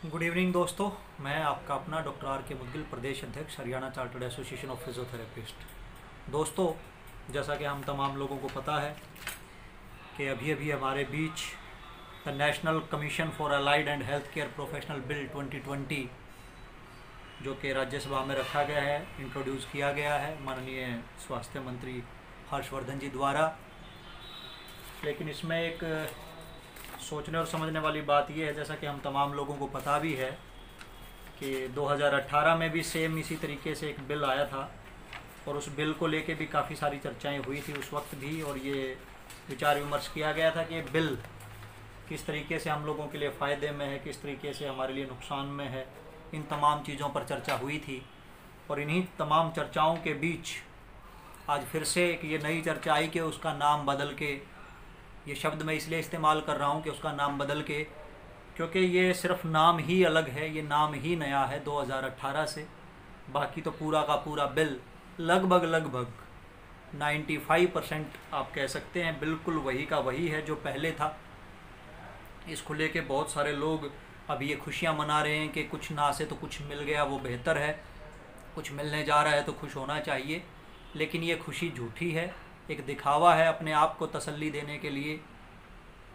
Good evening दोस्तों। मैं आपका अपना डॉक्टर आर के मुदगिल, प्रदेश अध्यक्ष, Haryana chartered association of physiotherapist. दोस्तों, जैसा कि हम तमाम लोगों को पता है कि अभी अभी हमारे बीच the national commission for allied and health care professional bill 2020 जो कि राज्यसभा में रखा गया है, इंट्रोड्यूस किया गया है माननीय स्वास्थ्य मंत्री हर्षवर्धन जी द्वारा। लेकिन इसमें एक सोचने और समझने वाली बात यह है, जैसा कि हम तमाम लोगों को पता भी है कि 2018 में भी सेम इसी तरीके से एक बिल आया था और उस बिल को लेके भी काफ़ी सारी चर्चाएं हुई थी उस वक्त भी, और ये विचार विमर्श किया गया था कि ये बिल किस तरीके से हम लोगों के लिए फ़ायदे में है, किस तरीके से हमारे लिए नुकसान में है। इन तमाम चीज़ों पर चर्चा हुई थी और इन्हीं तमाम चर्चाओं के बीच आज फिर से एक ये नई चर्चा आई कि उसका नाम बदल के, ये शब्द मैं इसलिए इस्तेमाल कर रहा हूँ कि उसका नाम बदल के, क्योंकि ये सिर्फ नाम ही अलग है, ये नाम ही नया है 2018 से। बाकी तो पूरा का पूरा बिल लगभग 95% आप कह सकते हैं बिल्कुल वही का वही है जो पहले था। इसको लेके बहुत सारे लोग अभी ये खुशियाँ मना रहे हैं कि कुछ ना से तो कुछ मिल गया वो बेहतर है, कुछ मिलने जा रहा है तो खुश होना चाहिए। लेकिन ये खुशी झूठी है, एक दिखावा है अपने आप को तसल्ली देने के लिए।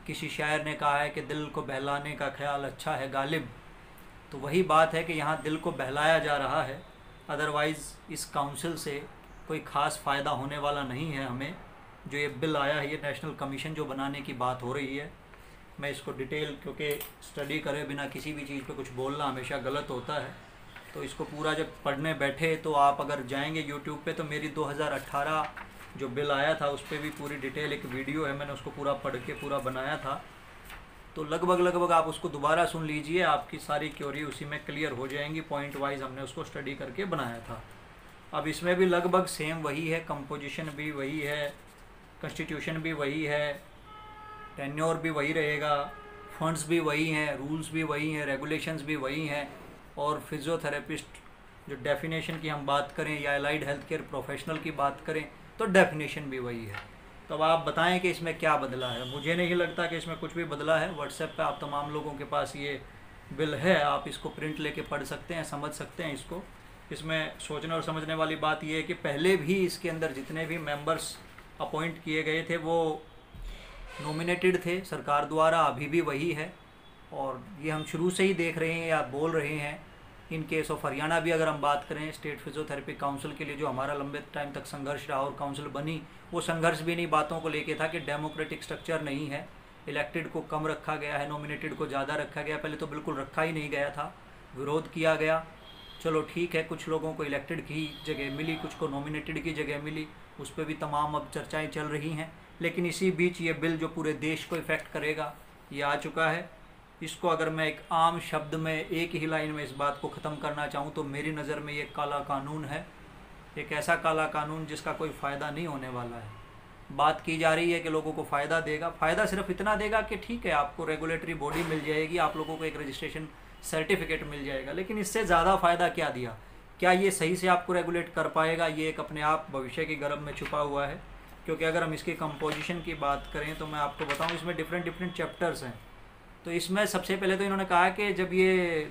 किसी शायर ने कहा है कि दिल को बहलाने का ख्याल अच्छा है गालिब, तो वही बात है कि यहाँ दिल को बहलाया जा रहा है। अदरवाइज़ इस काउंसिल से कोई ख़ास फ़ायदा होने वाला नहीं है हमें। जो ये बिल आया है, ये नेशनल कमीशन जो बनाने की बात हो रही है, मैं इसको डिटेल, क्योंकि स्टडी करे बिना किसी भी चीज़ पे कुछ बोलना हमेशा गलत होता है, तो इसको पूरा जब पढ़ने बैठे तो आप अगर जाएंगे यूट्यूब पे तो मेरी 2018 जो बिल आया था उस पर भी पूरी डिटेल एक वीडियो है, मैंने उसको पूरा पढ़ के पूरा बनाया था। तो लगभग आप उसको दोबारा सुन लीजिए, आपकी सारी क्योरी उसी में क्लियर हो जाएंगी। पॉइंट वाइज हमने उसको स्टडी करके बनाया था। अब इसमें भी लगभग सेम वही है, कंपोजिशन भी वही है, कॉन्स्टिट्यूशन भी वही है, टेन्योर भी वही रहेगा, फंड्स भी वही हैं, रूल्स भी वही हैं, रेगुलेशंस भी वही हैं। और फिजियोथेरेपिस्ट जो डेफिनेशन की हम बात करें या अलाइड हेल्थ केयर प्रोफेशनल की बात करें तो डेफिनेशन भी वही है। तो अब आप बताएं कि इसमें क्या बदला है। मुझे नहीं लगता कि इसमें कुछ भी बदला है। व्हाट्सएप पे आप तमाम लोगों के पास ये बिल है, आप इसको प्रिंट लेके पढ़ सकते हैं, समझ सकते हैं इसको। इसमें सोचने और समझने वाली बात यह है कि पहले भी इसके अंदर जितने भी मेंबर्स अपॉइंट किए गए थे वो नॉमिनेटेड थे सरकार द्वारा, अभी भी वही है। और ये हम शुरू से ही देख रहे हैं या बोल रहे हैं। इन केस ऑफ हरियाणा भी अगर हम बात करें, स्टेट फिजियोथेरेपी काउंसिल के लिए जो हमारा लंबे टाइम तक संघर्ष रहा और काउंसिल बनी, वो संघर्ष भी इन्हीं बातों को लेके था कि डेमोक्रेटिक स्ट्रक्चर नहीं है, इलेक्टेड को कम रखा गया है, नॉमिनेटेड को ज़्यादा रखा गया। पहले तो बिल्कुल रखा ही नहीं गया था, विरोध किया गया। चलो ठीक है, कुछ लोगों को इलेक्टेड की जगह मिली, कुछ को नॉमिनेटेड की जगह मिली, उस पर भी तमाम अब चर्चाएँ चल रही हैं। लेकिन इसी बीच ये बिल जो पूरे देश को इफ़ेक्ट करेगा ये आ चुका है। इसको अगर मैं एक आम शब्द में एक ही लाइन में इस बात को ख़त्म करना चाहूँ तो मेरी नज़र में ये काला कानून है। एक ऐसा काला कानून जिसका कोई फ़ायदा नहीं होने वाला है। बात की जा रही है कि लोगों को फ़ायदा देगा, फ़ायदा सिर्फ इतना देगा कि ठीक है आपको रेगुलेटरी बॉडी मिल जाएगी, आप लोगों को एक रजिस्ट्रेशन सर्टिफिकेट मिल जाएगा। लेकिन इससे ज़्यादा फ़ायदा क्या दिया? क्या ये सही से आपको रेगुलेट कर पाएगा? ये एक अपने आप भविष्य की गर्भ में छुपा हुआ है। क्योंकि अगर हम इसकी कंपोजिशन की बात करें तो मैं आपको बताऊं, इसमें डिफरेंट चैप्टर्स हैं। तो इसमें सबसे पहले तो इन्होंने कहा कि जब ये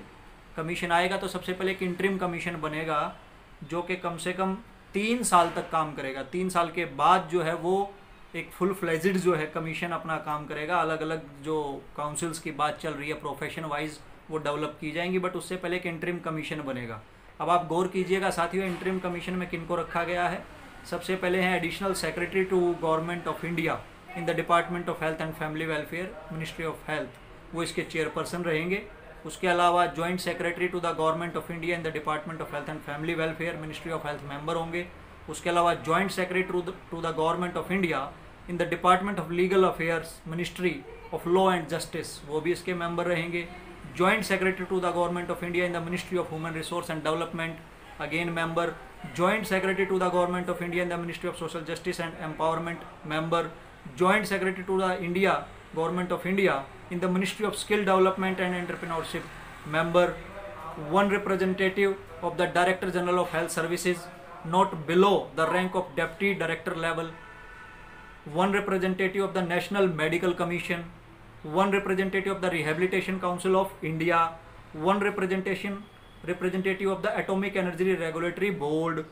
कमीशन आएगा तो सबसे पहले एक इंटरिम कमीशन बनेगा जो कि कम से कम 3 साल तक काम करेगा। 3 साल के बाद जो है वो एक फुल फ्लेजिड जो है कमीशन अपना काम करेगा। अलग अलग जो काउंसिल्स की बात चल रही है प्रोफेशन वाइज वो डेवलप की जाएंगी, बट उससे पहले एक इंटरिम कमीशन बनेगा। अब आप गौर कीजिएगा साथियों, इंटरिम कमीशन में किन को रखा गया है। सबसे पहले हैं additional secretary to government of India in the department of health and family welfare, ministry of health, वो इसके चेयरपर्सन रहेंगे। उसके अलावा joint secretary to the government of India in the department of health and family welfare, ministry of health member होंगे। उसके अलावा joint secretary to the government of India in the department of legal affairs, ministry of law and justice, वो भी इसके member रहेंगे। Joint secretary to the government of India in the ministry of human resource and development, again member. Joint Secretary to the Government of India in the Ministry of Social Justice and Empowerment, member. Joint Secretary to the India Government of India in the Ministry of Skill Development and Entrepreneurship, member. One representative of the Director General of Health Services, not below the rank of Deputy Director level. One representative of the National Medical Commission. One representative of the Rehabilitation Council of India. 1 representative of the Atomic Energy Regulatory Board,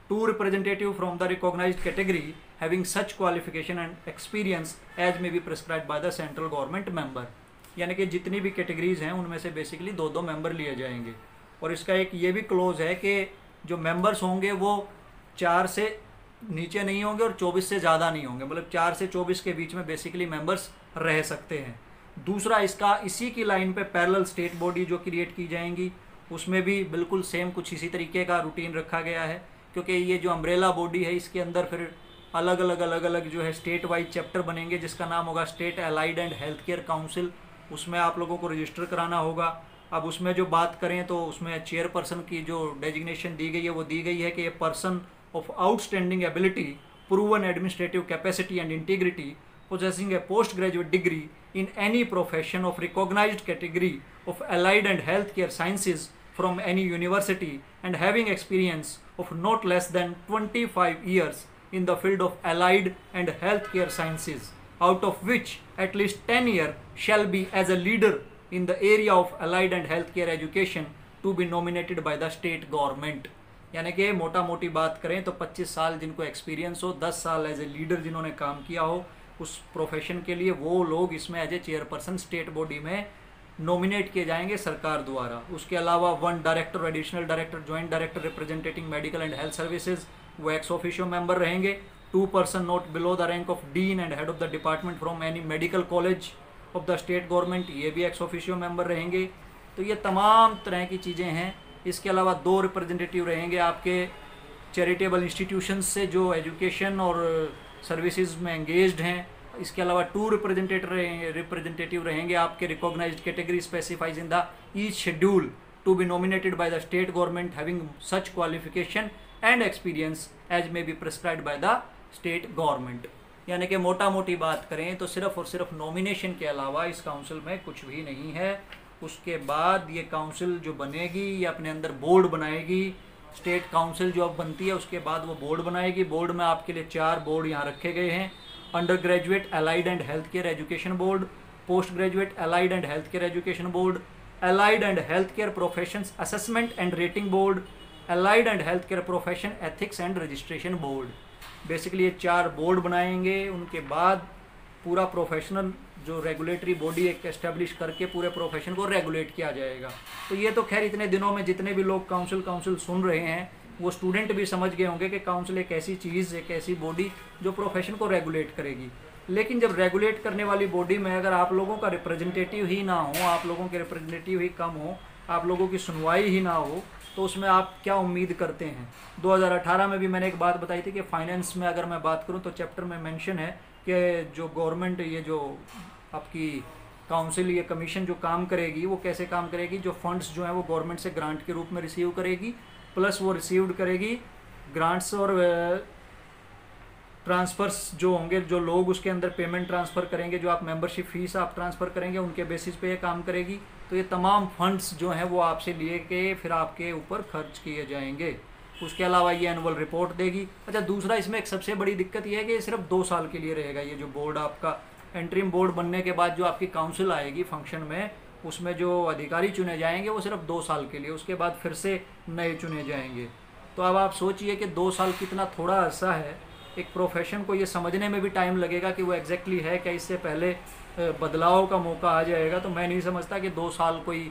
2 representative from the recognized category having such qualification and experience as may be prescribed by the central government member। यानी कि जितनी भी categories हैं उनमें से basically 2-2 member लिए जाएंगे। और इसका एक ये भी क्लोज है कि जो मेंबर्स होंगे वो 4 से नीचे नहीं होंगे और 24 से ज़्यादा नहीं होंगे, मतलब 4 से 24 के बीच में बेसिकली मेंबर्स रह सकते हैं। दूसरा, इसका इसी की लाइन पे पैरेलल स्टेट बॉडी जो क्रिएट की जाएंगी उसमें भी बिल्कुल सेम कुछ इसी तरीके का रूटीन रखा गया है, क्योंकि ये जो अम्ब्रेला बॉडी है इसके अंदर फिर अलग अलग जो है स्टेट वाइज चैप्टर बनेंगे जिसका नाम होगा state allied and health care council. उसमें आप लोगों को रजिस्टर कराना होगा। अब उसमें जो बात करें तो उसमें चेयरपर्सन की जो डेजिग्नेशन दी गई है वो दी गई है कि ये person of outstanding ability, proven administrative capacity and integrity, possessing a postgraduate degree in any profession of recognized category of allied and healthcare sciences from any university and having experience of not less than 25 years in the field of allied and healthcare sciences, out of which at least 10 years shall be as a leader in the area of allied and healthcare education to be nominated by the state government। यानी कि मोटा मोटी बात करें तो 25 साल जिनको experience हो, 10 साल एज ए लीडर जिन्होंने काम किया हो उस प्रोफेशन के लिए, वो लोग इसमें as a chairperson state body में नॉमिनेट किए जाएंगे सरकार द्वारा। उसके अलावा 1 director, additional director, joint director representing medical and health services, वो एक्स ऑफिशियो मेंबर रहेंगे। 2 person not below the rank of dean and head of the department from any medical college of the state government, ये भी x officio member रहेंगे। तो ये तमाम तरह की चीज़ें हैं। इसके अलावा 2 रिप्रेजेंटेटिव रहेंगे आपके चैरिटेबल इंस्टीट्यूशंस से जो एजुकेशन और सर्विसेज में एंगेज्ड हैं। इसके अलावा 2 रिप्रेजेंटेटिव रहेंगे आपके recognised category specifies in the each schedule to be nominated by the state government having such qualification and experience as may be prescribed by the state government. यानी कि मोटा मोटी बात करें तो सिर्फ और सिर्फ नॉमिनेशन के अलावा इस काउंसिल में कुछ भी नहीं है। उसके बाद ये काउंसिल जो बनेगी ये अपने अंदर बोर्ड बनाएगी। स्टेट काउंसिल जो अब बनती है उसके बाद वो बोर्ड बनाएगी। बोर्ड में आपके लिए 4 बोर्ड यहाँ रखे गए हैं: under graduate allied and health care education board, post graduate allied and health care education board, allied and health care professions assessment and rating board, allied and health care profession ethics and registration board. Basically ये 4 board बनाएंगे। उनके बाद पूरा professional जो regulatory body एक establish करके पूरे profession को रेगुलेट किया जाएगा। तो ये तो खैर इतने दिनों में जितने भी लोग काउंसिल सुन रहे हैं वो स्टूडेंट भी समझ गए होंगे कि काउंसिल एक ऐसी चीज़, एक ऐसी बॉडी जो प्रोफेशन को रेगुलेट करेगी। लेकिन जब रेगुलेट करने वाली बॉडी में अगर आप लोगों का रिप्रेजेंटेटिव ही ना हो, आप लोगों के रिप्रेजेंटेटिव ही कम हो, आप लोगों की सुनवाई ही ना हो, तो उसमें आप क्या उम्मीद करते हैं। 2018 में भी मैंने एक बात बताई थी कि फाइनेंस में अगर मैं बात करूं तो चैप्टर में मेंशन है कि जो गवर्नमेंट, ये जो आपकी काउंसिल, ये कमीशन जो काम करेगी वो कैसे काम करेगी। जो फंड्स जो हैं वो गवर्नमेंट से ग्रांट के रूप में रिसीव करेगी, प्लस वो रिसीव्ड करेगी ग्रांट्स और ट्रांसफ़र्स जो होंगे, जो लोग उसके अंदर पेमेंट ट्रांसफ़र करेंगे, जो आप मेंबरशिप फीस आप ट्रांसफ़र करेंगे उनके बेसिस पे ये काम करेगी। तो ये तमाम फंड्स जो हैं वो आपसे लिए के फिर आपके ऊपर खर्च किए जाएंगे। उसके अलावा ये एनुअल रिपोर्ट देगी। अच्छा, दूसरा इसमें एक सबसे बड़ी दिक्कत ये है कि ये सिर्फ 2 साल के लिए रहेगा। ये जो बोर्ड आपका एंट्रीम बोर्ड बनने के बाद जो आपकी काउंसिल आएगी फंक्शन में, उसमें जो अधिकारी चुने जाएंगे वो सिर्फ 2 साल के लिए, उसके बाद फिर से नए चुने जाएंगे। तो अब आप सोचिए कि 2 साल कितना थोड़ा अरसा है। एक प्रोफेशन को ये समझने में भी टाइम लगेगा कि वो एग्जैक्टली है क्या, इससे पहले बदलाव का मौका आ जाएगा। तो मैं नहीं समझता कि 2 साल कोई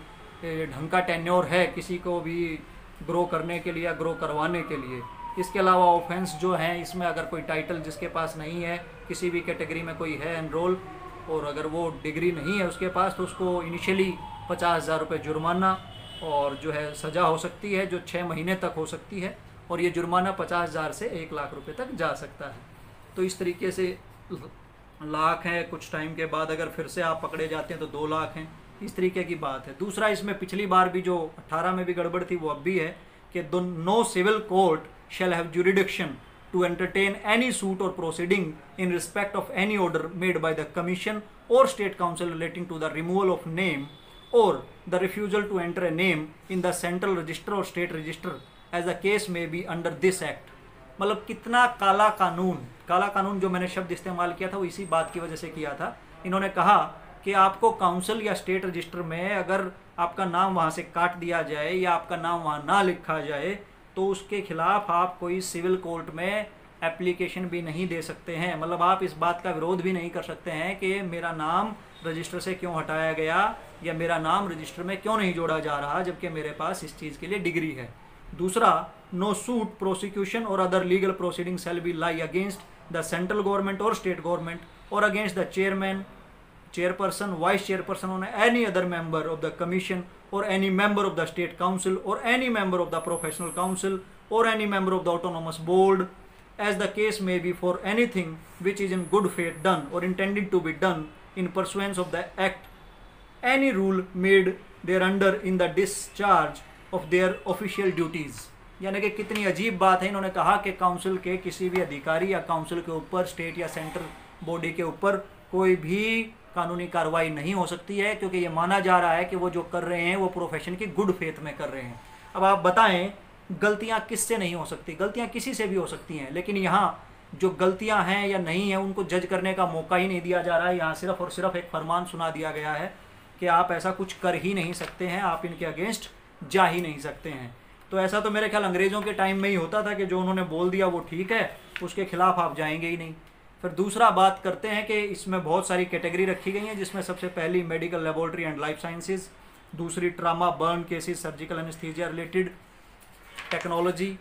ढंग का टेन्योर है किसी को भी ग्रो करने के लिए या ग्रो करवाने के लिए। इसके अलावा ऑफेंस जो हैं, इसमें अगर कोई टाइटल जिसके पास नहीं है, किसी भी कैटेगरी में कोई है एनरोल और अगर वो डिग्री नहीं है उसके पास, तो उसको इनिशियली 50,000 रुपये जुर्माना और जो है सज़ा हो सकती है जो 6 महीने तक हो सकती है, और ये जुर्माना 50,000 से 1 लाख रुपए तक जा सकता है। तो इस तरीके से लाख है, कुछ टाइम के बाद अगर फिर से आप पकड़े जाते हैं तो 2 लाख हैं, इस तरीके की बात है। दूसरा, इसमें पिछली बार भी जो 18 में भी गड़बड़ थी वो अब भी है कि no civil court shall have jurisdiction to entertain any suit or proceeding in respect of any order made by the Commission or State Council relating to the removal of name or the refusal to enter a name in the Central Register or State Register as the case may be under this Act। मतलब कितना काला कानून जो मैंने शब्द इस्तेमाल किया था वो इसी बात की वजह से किया था। इन्होंने कहा कि आपको काउंसिल या स्टेट रजिस्टर में अगर आपका नाम वहाँ से काट दिया जाए या आपका नाम वहाँ ना लिखा जाए, तो उसके खिलाफ आप कोई सिविल कोर्ट में एप्लीकेशन भी नहीं दे सकते हैं। मतलब आप इस बात का विरोध भी नहीं कर सकते हैं कि मेरा नाम रजिस्टर से क्यों हटाया गया या मेरा नाम रजिस्टर में क्यों नहीं जोड़ा जा रहा, जबकि मेरे पास इस चीज़ के लिए डिग्री है। दूसरा, नो सूट, प्रोसिक्यूशन और other legal proceeding shall be lie against the central government और स्टेट गवर्नमेंट और against the chairman, chairperson, vice chairperson or any other member of the commission or any member of the state council or any member of the professional council or any member of the autonomous board, as the case may be, for anything which is in good faith done or intended to be done in pursuance of the act, any rule made thereunder in the discharge of their official duties। यानी कि कितनी अजीब बात है, इन्होंने कहा कि council के किसी भी अधिकारी या काउंसिल के ऊपर, स्टेट या सेंट्रल बॉडी के ऊपर कोई भी कानूनी कार्रवाई नहीं हो सकती है, क्योंकि ये माना जा रहा है कि वो जो कर रहे हैं वो प्रोफेशन की गुड फेथ में कर रहे हैं। अब आप बताएं, गलतियां किससे नहीं हो सकती? गलतियां किसी से भी हो सकती हैं, लेकिन यहाँ जो गलतियां हैं या नहीं हैं उनको जज करने का मौका ही नहीं दिया जा रहा है। यहाँ सिर्फ और सिर्फ एक फरमान सुना दिया गया है कि आप ऐसा कुछ कर ही नहीं सकते हैं, आप इनके अगेंस्ट जा ही नहीं सकते हैं। तो ऐसा तो मेरे ख्याल अंग्रेज़ों के टाइम में ही होता था कि जो उन्होंने बोल दिया वो ठीक है, उसके खिलाफ आप जाएंगे ही नहीं। फिर दूसरा बात करते हैं कि इसमें बहुत सारी कैटेगरी रखी गई हैं, जिसमें सबसे पहली medical laboratory and life sciences, दूसरी trauma, burn cases, surgical anaesthesia related technology.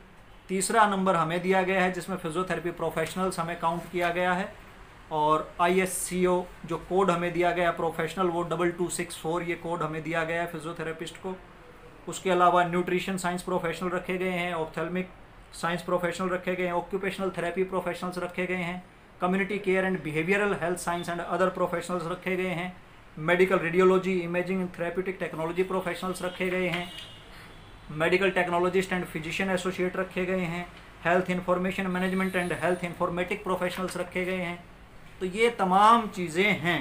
तीसरा नंबर हमें दिया गया है जिसमें फिजियोथेरेपी प्रोफेशनल्स हमें काउंट किया गया है, और ISCO जो कोड हमें दिया गया है प्रोफेशनल, वो 2264 ये कोड हमें दिया गया है फिजियोथेरेपिस्ट को। उसके अलावा न्यूट्रिशन साइंस प्रोफेशनल रखे गए हैं, ऑप्थेल्मिक साइंस प्रोफेशनल रखे गए हैं, ऑक्यूपेशनल थेरेपी प्रोफेशनल्स रखे गए हैं, community care and behavioural health science and other professionals रखे गए हैं, medical radiology, imaging and therapeutic technology professionals रखे गए हैं, medical technologist and physician associate रखे गए हैं, health information management and health informatic professionals रखे गए हैं। तो ये तमाम चीज़ें हैं।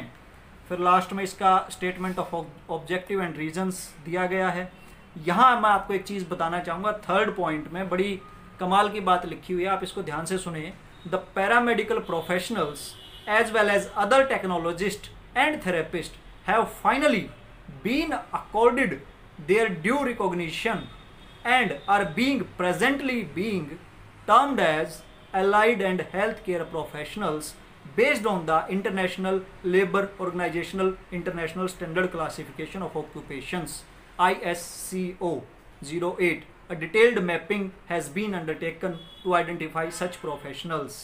फिर लास्ट में इसका statement of objective and reasons दिया गया है। यहाँ मैं आपको एक चीज़ बताना चाहूँगा, थर्ड पॉइंट में बड़ी कमाल की बात लिखी हुई है, आप इसको ध्यान से सुनिए। The paramedical professionals as well as other technologists and therapists have finally been accorded their due recognition and are presently being termed as allied and healthcare professionals based on the International Labour Organizational International Standard Classification of Occupations ISCO 08। A detailed mapping has been undertaken to identify such professionals।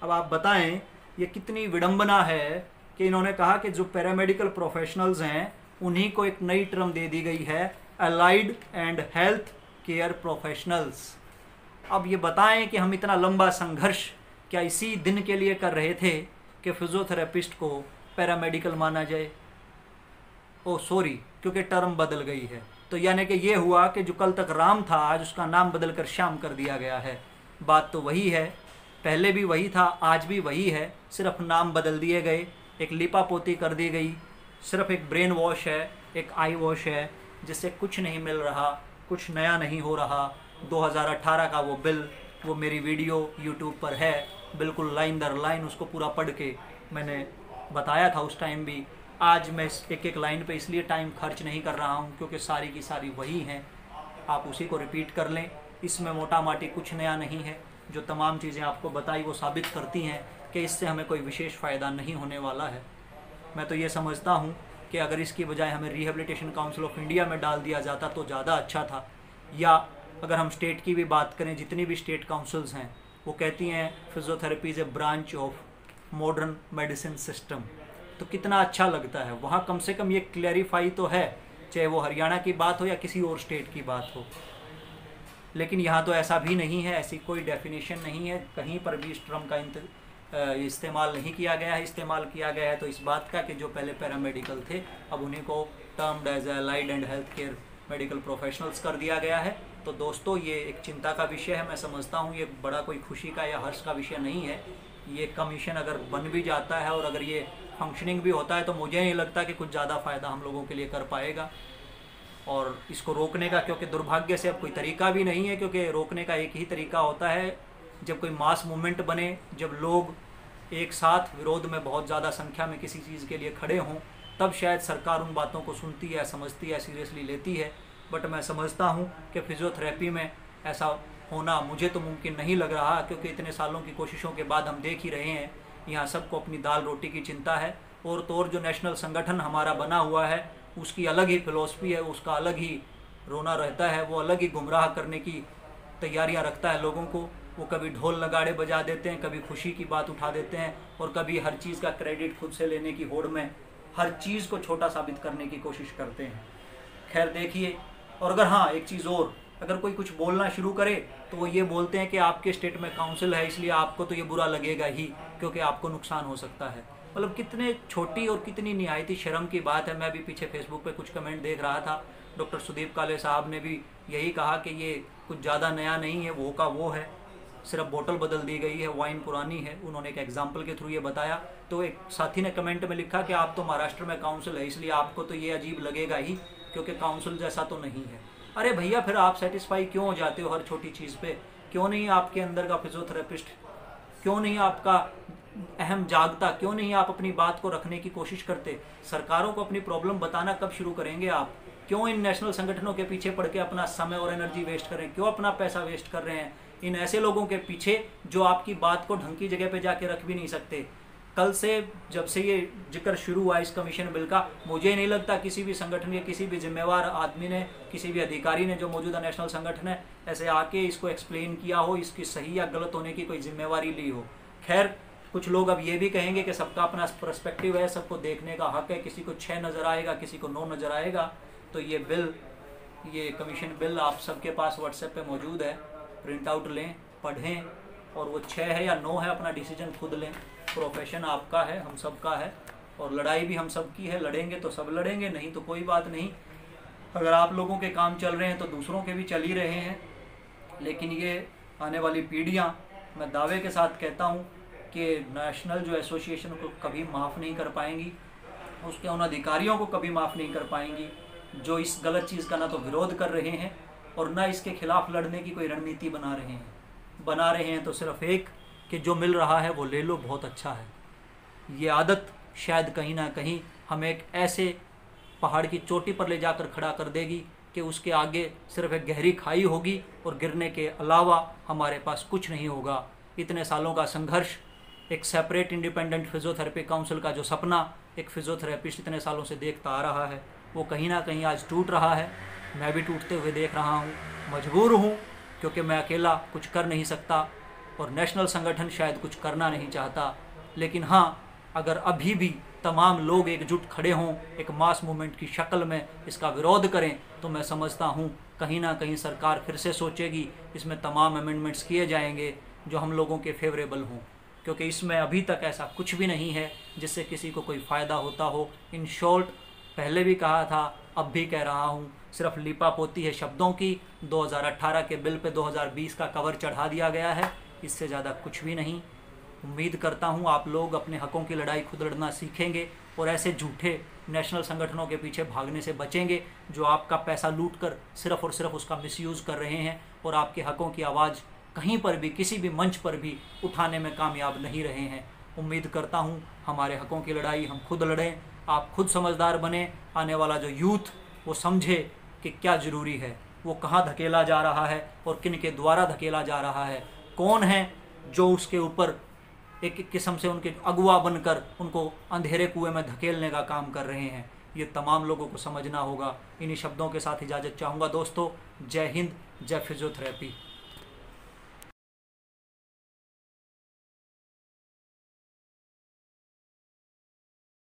अब आप बताएं ये कितनी विडंबना है कि इन्होंने कहा कि जो पैरामेडिकल प्रोफेशनल्स हैं उन्हीं को एक नई टर्म दे दी गई है, allied and health care professionals. अब ये बताएं कि हम इतना लंबा संघर्ष क्या इसी दिन के लिए कर रहे थे कि फिजियोथेरेपिस्ट को पैरामेडिकल माना जाए? ओ सॉरी, क्योंकि टर्म बदल गई है। तो यानी कि ये हुआ कि जो कल तक राम था आज उसका नाम बदलकर श्याम कर दिया गया है। बात तो वही है, पहले भी वही था, आज भी वही है, सिर्फ नाम बदल दिए गए, एक लिपापोती कर दी गई, सिर्फ एक ब्रेन वॉश है, एक आई वॉश है, जिससे कुछ नहीं मिल रहा, कुछ नया नहीं हो रहा। 2018 का वो बिल, वो मेरी वीडियो यूट्यूब पर है, बिल्कुल लाइन दर लाइन उसको पूरा पढ़ के मैंने बताया था उस टाइम भी। आज मैं एक एक लाइन पे इसलिए टाइम खर्च नहीं कर रहा हूँ क्योंकि सारी की सारी वही हैं, आप उसी को रिपीट कर लें। इसमें मोटा माटी कुछ नया नहीं है, जो तमाम चीज़ें आपको बताई वो साबित करती हैं कि इससे हमें कोई विशेष फ़ायदा नहीं होने वाला है। मैं तो ये समझता हूँ कि अगर इसकी बजाय हमें रिहेबिलिटेशन काउंसिल ऑफ इंडिया में डाल दिया जाता तो ज़्यादा अच्छा था। या अगर हम स्टेट की भी बात करें, जितनी भी स्टेट काउंसिल्स हैं वो कहती हैं physiotherapy is a branch of modern medicine system, तो कितना अच्छा लगता है। वहाँ कम से कम ये क्लैरिफाई तो है, चाहे वो हरियाणा की बात हो या किसी और स्टेट की बात हो। लेकिन यहाँ तो ऐसा भी नहीं है, ऐसी कोई डेफिनेशन नहीं है, कहीं पर भी इस टर्म का इस्तेमाल नहीं किया गया है। इस्तेमाल किया गया है तो इस बात का कि जो पहले पैरामेडिकल थे अब उन्हीं को termed as allied and health care medical professionals कर दिया गया है। तो दोस्तों ये एक चिंता का विषय है, मैं समझता हूँ ये बड़ा कोई खुशी का या हर्ष का विषय नहीं है। ये कमीशन अगर बन भी जाता है और अगर ये फंक्शनिंग भी होता है तो मुझे नहीं लगता कि कुछ ज़्यादा फ़ायदा हम लोगों के लिए कर पाएगा। और इसको रोकने का क्योंकि दुर्भाग्य से अब कोई तरीका भी नहीं है, क्योंकि रोकने का एक ही तरीका होता है जब कोई मास मूवमेंट बने, जब लोग एक साथ विरोध में बहुत ज़्यादा संख्या में किसी चीज़ के लिए खड़े हों, तब शायद सरकार उन बातों को सुनती है, समझती है, सीरियसली लेती है। बट मैं समझता हूँ कि फिजियोथेरेपी में ऐसा होना मुझे तो मुमकिन नहीं लग रहा, क्योंकि इतने सालों की कोशिशों के बाद हम देख ही रहे हैं यहाँ सबको अपनी दाल रोटी की चिंता है। और तो और जो नेशनल संगठन हमारा बना हुआ है उसकी अलग ही फिलॉसफी है, उसका अलग ही रोना रहता है, वो अलग ही गुमराह करने की तैयारियां रखता है लोगों को। वो कभी ढोल नगाड़े बजा देते हैं, कभी खुशी की बात उठा देते हैं, और कभी हर चीज़ का क्रेडिट खुद से लेने की होड़ में हर चीज़ को छोटा साबित करने की कोशिश करते हैं। खैर देखिए, और अगर हाँ एक चीज़ और, अगर कोई कुछ बोलना शुरू करे तो वो ये बोलते हैं कि आपके स्टेट में काउंसिल है इसलिए आपको तो ये बुरा लगेगा ही, क्योंकि आपको नुकसान हो सकता है। मतलब कितने छोटी और कितनी निहायती शर्म की बात है। मैं भी पीछे फेसबुक पे कुछ कमेंट देख रहा था, डॉक्टर सुदीप काले साहब ने भी यही कहा कि ये कुछ ज़्यादा नया नहीं है, वो का वो है, सिर्फ बोतल बदल दी गई है, वाइन पुरानी है। उन्होंने एक एग्जाम्पल के थ्रू ये बताया। तो एक साथी ने कमेंट में लिखा कि आप तो महाराष्ट्र में काउंसिल है इसलिए आपको तो ये अजीब लगेगा ही, क्योंकि काउंसिल जैसा तो नहीं है। अरे भैया, फिर आप सेटिस्फाई क्यों हो जाते हो हर छोटी चीज़ पे? क्यों नहीं आपके अंदर का फिजियोथेरेपिस्ट, क्यों नहीं आपका अहम जागता, क्यों नहीं आप अपनी बात को रखने की कोशिश करते? सरकारों को अपनी प्रॉब्लम बताना कब शुरू करेंगे आप? क्यों इन नेशनल संगठनों के पीछे पड़ के अपना समय और एनर्जी वेस्ट कर रहे हैं? क्यों अपना पैसा वेस्ट कर रहे हैं इन ऐसे लोगों के पीछे जो आपकी बात को ढंग की जगह पे जाके रख भी नहीं सकते? कल से जब से ये जिक्र शुरू हुआ इस कमीशन बिल का, मुझे नहीं लगता किसी भी संगठन या किसी भी जिम्मेवार आदमी ने, किसी भी अधिकारी ने जो मौजूदा नेशनल संगठन है, ऐसे आके इसको एक्सप्लेन किया हो, इसकी सही या गलत होने की कोई जिम्मेवारी ली हो। खैर, कुछ लोग अब ये भी कहेंगे कि सबका अपना पर्सपेक्टिव है, सबको देखने का हक है, किसी को 6 नज़र आएगा, किसी को 9 नज़र आएगा। तो ये बिल, ये कमीशन बिल आप सबके पास व्हाट्सएप पे मौजूद है, प्रिंट आउट लें, पढ़ें, और वो 6 है या 9 है अपना डिसीजन खुद लें। प्रोफेशन आपका है, हम सब का है, और लड़ाई भी हम सब की है। लड़ेंगे तो सब लड़ेंगे, नहीं तो कोई बात नहीं। अगर आप लोगों के काम चल रहे हैं तो दूसरों के भी चल ही रहे हैं। लेकिन ये आने वाली पीढ़ियां, मैं दावे के साथ कहता हूं कि नेशनल जो एसोसिएशन को कभी माफ़ नहीं कर पाएंगी, उसके उन अधिकारियों को कभी माफ़ नहीं कर पाएंगी जो इस गलत चीज़ का ना तो विरोध कर रहे हैं और ना इसके खिलाफ लड़ने की कोई रणनीति बना रहे हैं तो सिर्फ एक कि जो मिल रहा है वो ले लो, बहुत अच्छा है। ये आदत शायद कहीं ना कहीं हमें एक ऐसे पहाड़ की चोटी पर ले जाकर खड़ा कर देगी कि उसके आगे सिर्फ एक गहरी खाई होगी और गिरने के अलावा हमारे पास कुछ नहीं होगा। इतने सालों का संघर्ष, एक सेपरेट इंडिपेंडेंट फिजियोथेरेपी काउंसिल का जो सपना एक फिजियोथेरेपिस्ट इतने सालों से देखता आ रहा है, वो कहीं ना कहीं आज टूट रहा है। मैं भी टूटते हुए देख रहा हूँ, मजबूर हूँ, क्योंकि मैं अकेला कुछ कर नहीं सकता और नेशनल संगठन शायद कुछ करना नहीं चाहता। लेकिन हाँ, अगर अभी भी तमाम लोग एकजुट खड़े हों, एक मास मूवमेंट की शक्ल में इसका विरोध करें, तो मैं समझता हूँ कहीं ना कहीं सरकार फिर से सोचेगी, इसमें तमाम अमेंडमेंट्स किए जाएंगे जो हम लोगों के फेवरेबल हों, क्योंकि इसमें अभी तक ऐसा कुछ भी नहीं है जिससे किसी को कोई फ़ायदा होता हो। इन शॉर्ट, पहले भी कहा था, अब भी कह रहा हूँ, सिर्फ लीपापोती है शब्दों की। 2018 के बिल पे 2020 का कवर चढ़ा दिया गया है, इससे ज़्यादा कुछ भी नहीं। उम्मीद करता हूँ आप लोग अपने हकों की लड़ाई खुद लड़ना सीखेंगे और ऐसे झूठे नेशनल संगठनों के पीछे भागने से बचेंगे जो आपका पैसा लूट कर सिर्फ और सिर्फ उसका मिसयूज़ कर रहे हैं और आपके हकों की आवाज़ कहीं पर भी, किसी भी मंच पर भी उठाने में कामयाब नहीं रहे हैं। उम्मीद करता हूँ हमारे हकों की लड़ाई हम खुद लड़ें, आप खुद समझदार बने, आने वाला जो यूथ वो समझे कि क्या ज़रूरी है, वो कहाँ धकेला जा रहा है और किन के द्वारा धकेला जा रहा है, कौन है जो उसके ऊपर एक किस्म से उनके अगुआ बनकर उनको अंधेरे कुएं में धकेलने का काम कर रहे हैं। ये तमाम लोगों को समझना होगा। इन्हीं शब्दों के साथ इजाज़त चाहूँगा दोस्तों। जय हिंद, जय फिजियोथेरेपी।